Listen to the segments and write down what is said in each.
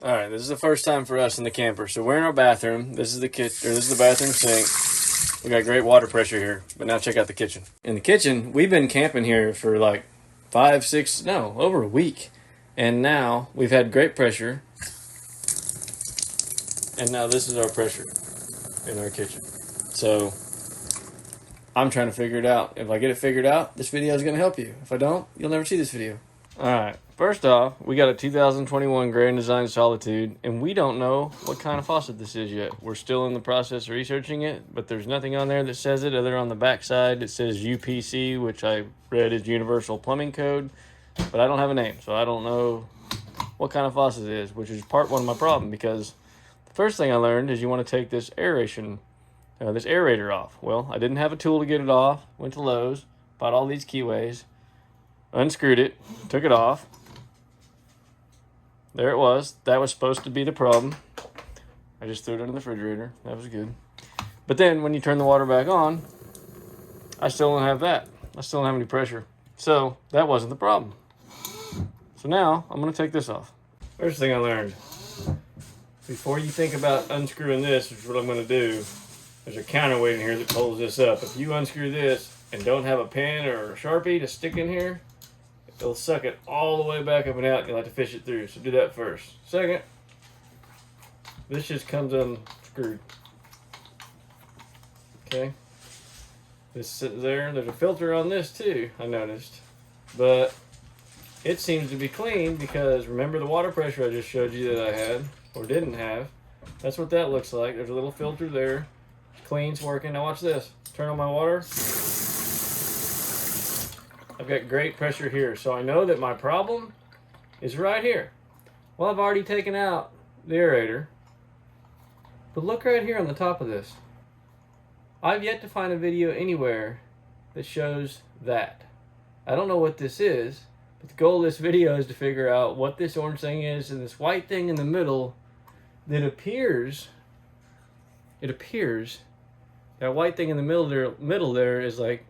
All right, this is the first time for us in the camper. So we're in our bathroom. This is the kitchen, or this is the bathroom sink. We got great water pressure here. But now check out the kitchen. In the kitchen, we've been camping here for like 5, 6, no, over a week. And now we've had great pressure. And now this is our pressure in our kitchen. So I'm trying to figure it out. If I get it figured out, this video is going to help you. If I don't, you'll never see this video. All right. First off, we got a 2021 Grand Design Solitude, and we don't know what kind of faucet this is yet. We're still in the process of researching it, but there's nothing on there that says it other on the back side. It says UPC, which I read is Universal Plumbing Code, but I don't have a name, so I don't know what kind of faucet it is, which is part one of my problem, because the first thing I learned is you want to take this this aerator off. Well, I didn't have a tool to get it off. Went to Lowe's, bought all these keyways, unscrewed it, took it off. There it was. That was supposed to be the problem. I just threw it in the refrigerator. That was good. But then when you turn the water back on, I still don't have that. I still don't have any pressure. So that wasn't the problem. So now I'm going to take this off. First thing I learned. Before you think about unscrewing this, which is what I'm going to do, there's a counterweight in here that pulls this up. If you unscrew this and don't have a pen or a Sharpie to stick in here, it'll suck it all the way back up and out, and you'll have to fish it through. So do that first. Second, this just comes unscrewed. Okay. This sits there. There's a filter on this too, I noticed. But it seems to be clean because remember the water pressure I just showed you that I had or didn't have? That's what that looks like. There's a little filter there. It's clean, it's working. Now watch this. Turn on my water. I've got great pressure here, so I know that my problem is right here. Well, I've already taken out the aerator, but look right here on the top of this. I've yet to find a video anywhere that shows that. I don't know what this is, but the goal of this video is to figure out what this orange thing is and this white thing in the middle that appears, that white thing in the middle there is like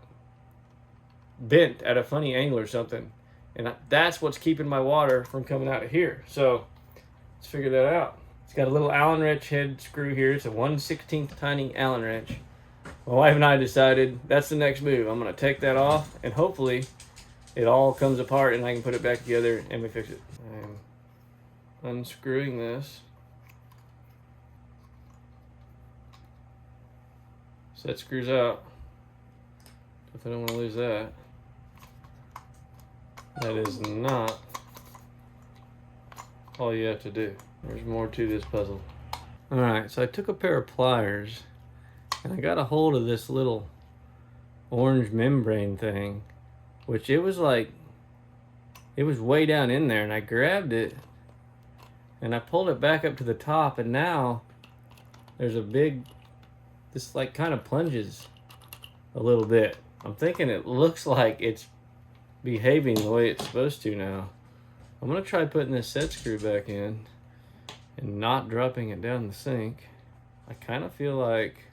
bent at a funny angle or something, and that's what's keeping my water from coming out of here. So let's figure that out. It's got a little Allen wrench head screw here. It's a 1/16 tiny Allen wrench. My wife and I decided that's the next move. I'm going to take that off, and hopefully it all comes apart and I can put it back together and we fix it. I'm unscrewing this. So that screws out. If I don't want to lose that. That is not all you have to do. There's more to this puzzle. Alright, so I took a pair of pliers and I got a hold of this little orange membrane thing, which it was way down in there, and I grabbed it and I pulled it back up to the top, and now there's this like kind of plunges a little bit. I'm thinking it looks like it's behaving the way it's supposed to now. I'm going to try putting this set screw back in and not dropping it down the sink. I kind of feel like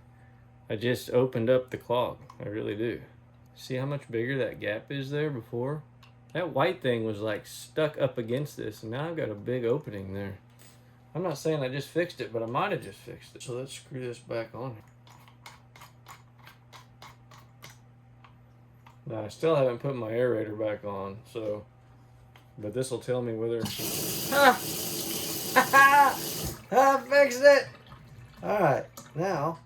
I just opened up the clog. I really do. See how much bigger that gap is there before? That white thing was like stuck up against this, and now I've got a big opening there. I'm not saying I just fixed it, but I might have just fixed it. So let's screw this back on here. Now, I still haven't put my aerator back on, so, but this will tell me whether... I fixed it! Alright, now,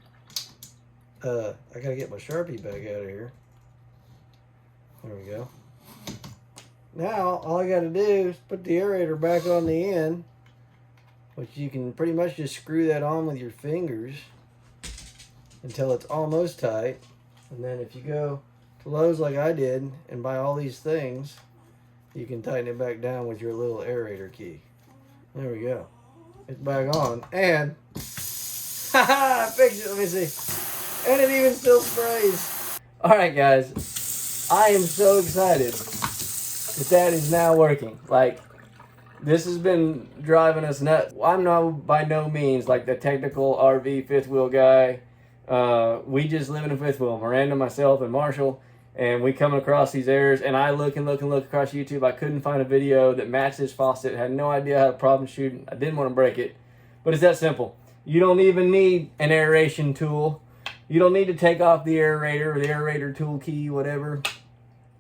I gotta get my Sharpie back out of here. There we go. Now, all I gotta do is put the aerator back on the end, which you can pretty much just screw that on with your fingers until it's almost tight. And then if you go to Lowe's like I did and buy all these things, you can tighten it back down with your little aerator key. There we go. It's back on, and I fixed it. Let me see. And it even still sprays. Alright guys, I am so excited that is now working. Like, this has been driving us nuts. I'm by no means like the technical RV fifth wheel guy. We just live in a fifth wheel. Miranda, myself, and Marshall. And we come across these errors, and I look and look and look across YouTube. I couldn't find a video that matched this faucet. Had no idea how to problem shoot. I didn't want to break it, but it's that simple. You don't even need an aeration tool. You don't need to take off the aerator or the aerator tool key, whatever.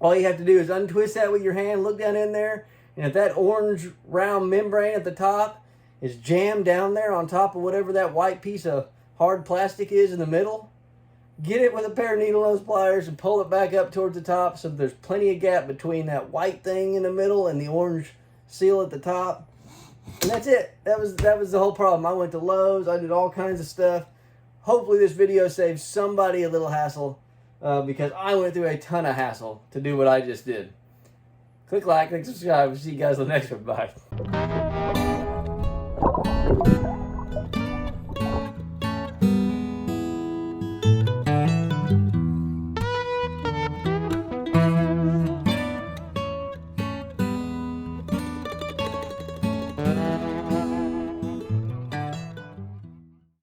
All you have to do is untwist that with your hand, look down in there, and if that orange round membrane at the top is jammed down there on top of whatever that white piece of hard plastic is in the middle, get it with a pair of needle nose pliers and pull it back up towards the top so there's plenty of gap between that white thing in the middle and the orange seal at the top. And that's it. That was the whole problem. I went to Lowe's. I did all kinds of stuff. Hopefully this video saves somebody a little hassle because I went through a ton of hassle to do what I just did. Click like, click subscribe. See you guys on the next one. Bye.